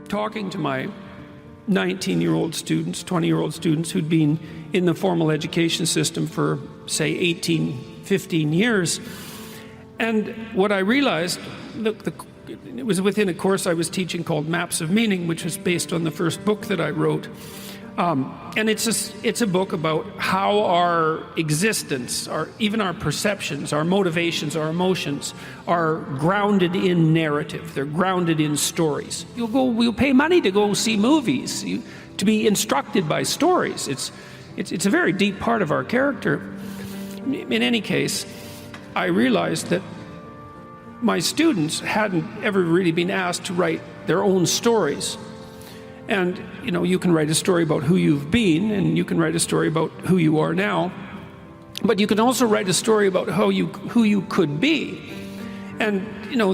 talking to my 19-year-old students, 20-year-old students who'd been in the formal education system for, say, 18, 15 years. And what I realized, it was within a course I was teaching called Maps of Meaning, which was based on the first book that I wrote. And it's a book about how our existence, even our perceptions, our motivations, our emotions are grounded in narrative. They're grounded in stories. We'll pay money to go see movies, to be instructed by stories. It's a very deep part of our character. In any case, I realized that my students hadn't ever really been asked to write their own stories. And, you can write a story about who you've been, and you can write a story about who you are now, but you can also write a story about who you could be. And,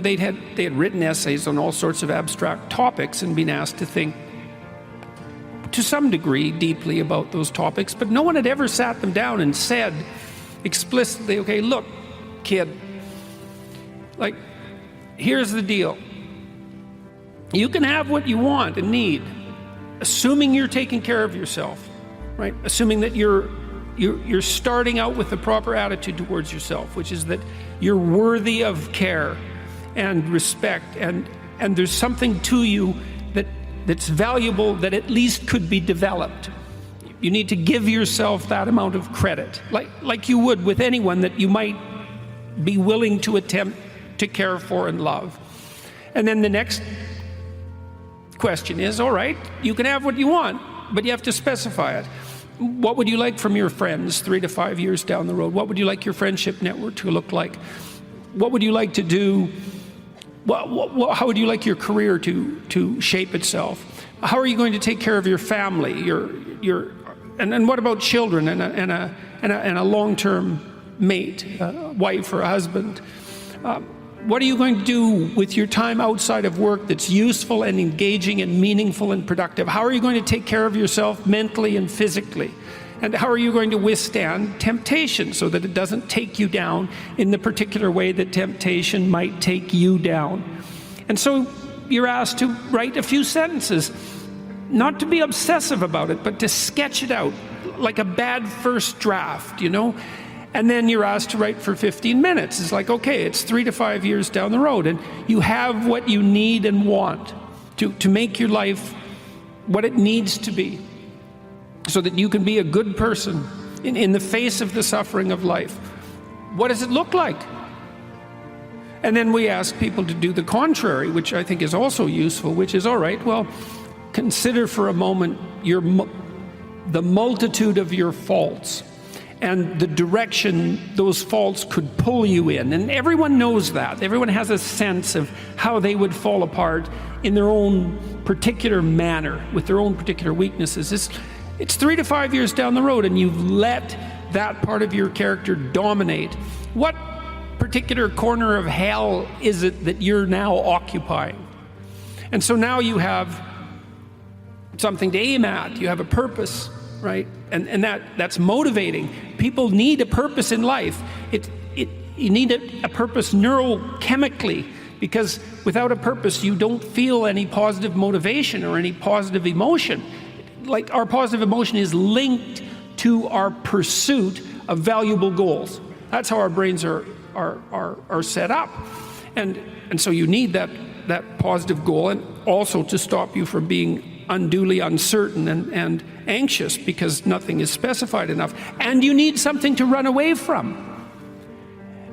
they had written essays on all sorts of abstract topics and been asked to think, to some degree, deeply about those topics, but no one had ever sat them down and said explicitly, okay, look, kid, here's the deal. You can have what you want and need, assuming you're taking care of yourself, right? Assuming that you're starting out with the proper attitude towards yourself, which is that you're worthy of care and respect, and there's something to you that's valuable that at least could be developed. You need to give yourself that amount of credit, like you would with anyone that you might be willing to attempt to care for and love. And then the next question is, all right, you can have what you want, but you have to specify it. What would you like from your friends 3 to 5 years down the road? What would you like your friendship network to look like? What would you like to do? How would you like your career to shape itself? How are you going to take care of your family? And what about children and a long-term mate, a wife or a husband? What are you going to do with your time outside of work that's useful and engaging and meaningful and productive? How are you going to take care of yourself mentally and physically? And how are you going to withstand temptation so that it doesn't take you down in the particular way that temptation might take you down? And so you're asked to write a few sentences, not to be obsessive about it, but to sketch it out like a bad first draft, And then you're asked to write for 15 minutes. It's like, okay, it's 3 to 5 years down the road, and you have what you need and want to make your life what it needs to be, so that you can be a good person in the face of the suffering of life. What does it look like? And then we ask people to do the contrary, which I think is also useful, which is, all right, well, consider for a moment the multitude of your faults and the direction those faults could pull you in. And everyone knows that. Everyone has a sense of how they would fall apart in their own particular manner, with their own particular weaknesses. It's 3 to 5 years down the road, and you've let that part of your character dominate. What particular corner of hell is it that you're now occupying? And so now you have something to aim at. You have a purpose, right? And that's motivating. People need a purpose in life. You need a purpose neurochemically, because without a purpose, you don't feel any positive motivation or any positive emotion. Like, our positive emotion is linked to our pursuit of valuable goals. That's how our brains are set up. And so you need that positive goal, and also to stop you from being unduly uncertain and anxious because nothing is specified enough. And you need something to run away from.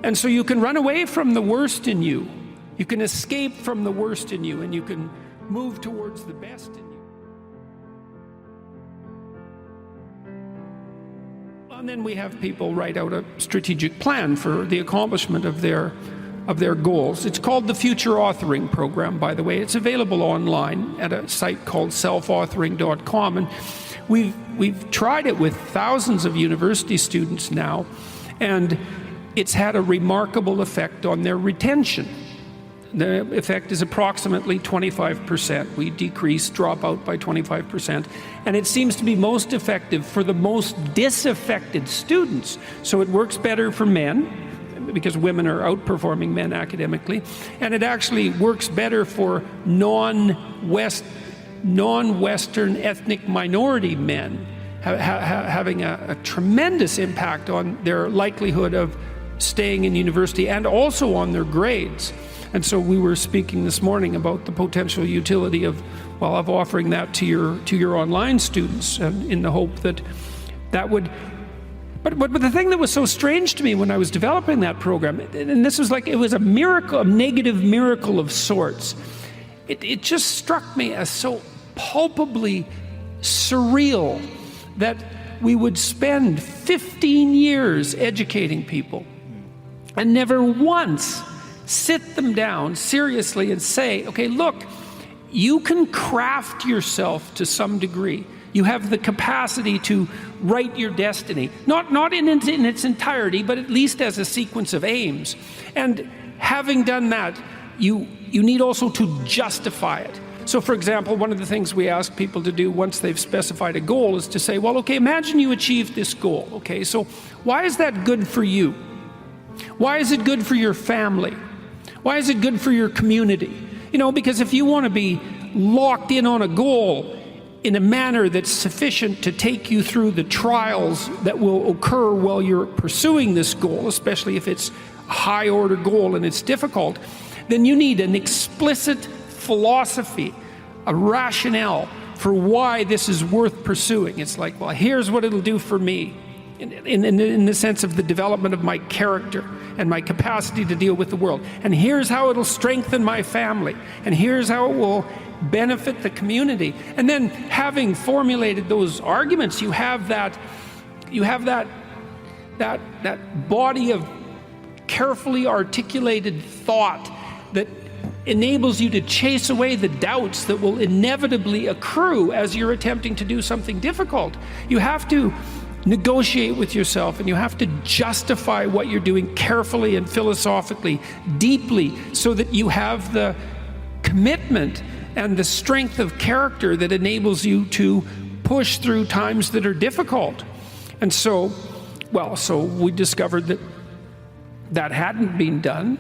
And so you can run away from the worst in you. You can escape from the worst in you, and you can move towards the best in you. And then we have people write out a strategic plan for the accomplishment of their goals. It's called the Future Authoring Program, by the way. It's available online at a site called selfauthoring.com. And we've tried it with thousands of university students now, and it's had a remarkable effect on their retention. The effect is approximately 25%. We decrease dropout by 25. And it seems to be most effective for the most disaffected students. So it works better for men, because women are outperforming men academically. And it actually works better for non-West non-Western ethnic minority men having a tremendous impact on their likelihood of staying in university and also on their grades. And so we were speaking this morning about the potential utility of offering that to your online students, in the hope that would. But the thing that was so strange to me when I was developing that program, and this was like, it was a miracle, a negative miracle of sorts. It just struck me as so palpably surreal that we would spend 15 years educating people and never once sit them down seriously and say, okay, look, you can craft yourself to some degree. You have the capacity to write your destiny, not in its entirety, but at least as a sequence of aims. And having done that, you need also to justify it. So, for example, one of the things we ask people to do once they've specified a goal is to say, well, okay, imagine you achieved this goal. Okay, so why is that good for you? Why is it good for your family? Why is it good for your community? Because if you want to be locked in on a goal in a manner that's sufficient to take you through the trials that will occur while you're pursuing this goal, especially if it's a high-order goal and it's difficult, then you need an explicit philosophy, a rationale for why this is worth pursuing. It's like, well, here's what it'll do for me in the sense of the development of my character and my capacity to deal with the world. And here's how it'll strengthen my family. And here's how it will benefit the community. And then, having formulated those arguments, you have that body of carefully articulated thought that enables you to chase away the doubts that will inevitably accrue as you're attempting to do something difficult. You have to negotiate with yourself, and you have to justify what you're doing carefully and philosophically, deeply, so that you have the commitment and the strength of character that enables you to push through times that are difficult. And so we discovered that hadn't been done,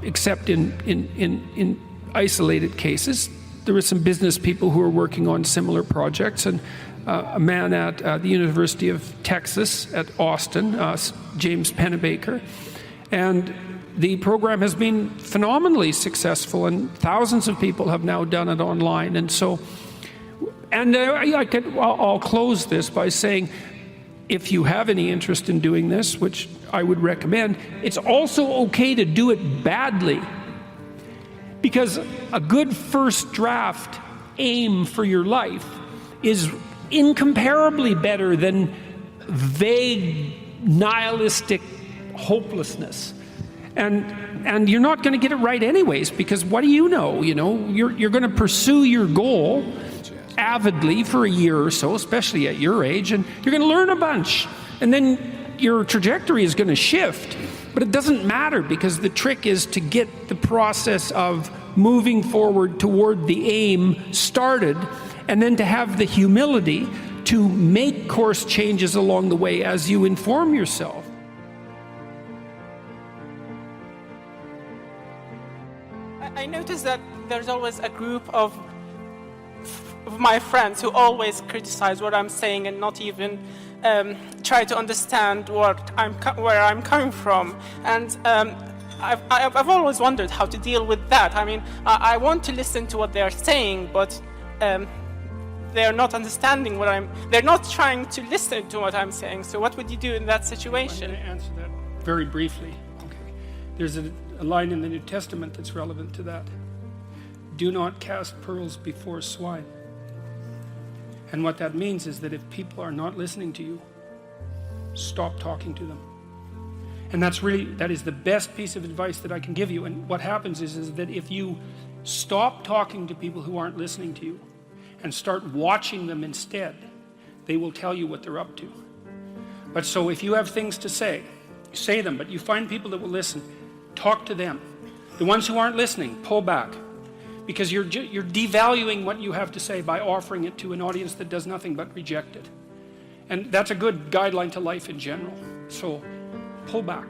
except in isolated cases. There were some business people who were working on similar projects, and a man at the University of Texas at Austin, James Pennebaker, and the program has been phenomenally successful, and thousands of people have now done it online. And so, I'll close this by saying, if you have any interest in doing this, which I would recommend, it's also okay to do it badly, because a good first draft aim for your life is incomparably better than vague, nihilistic hopelessness. And you're not going to get it right anyways, because what do you know? You're going to pursue your goal avidly for a year or so, especially at your age, and you're going to learn a bunch. And then your trajectory is going to shift. But it doesn't matter, because the trick is to get the process of moving forward toward the aim started, and then to have the humility to make course changes along the way as you inform yourself. I noticed that there's always a group of my friends who always criticize what I'm saying and not even try to understand where I'm coming from. And I've always wondered how to deal with that. I mean, I want to listen to what they're saying, but they're not understanding they're not trying to listen to what I'm saying. So what would you do in that situation? I'm going to answer that very briefly. Okay. There's a line in the New Testament that's relevant to that. Do not cast pearls before swine. And what that means is that if people are not listening to you, stop talking to them. And that is the best piece of advice that I can give you. And what happens is that if you stop talking to people who aren't listening to you and start watching them instead, they will tell you what they're up to. But so if you have things to say them, but you find people that will listen, talk to them. The ones who aren't listening, pull back. Because you're devaluing what you have to say by offering it to an audience that does nothing but reject it. And that's a good guideline to life in general. So pull back.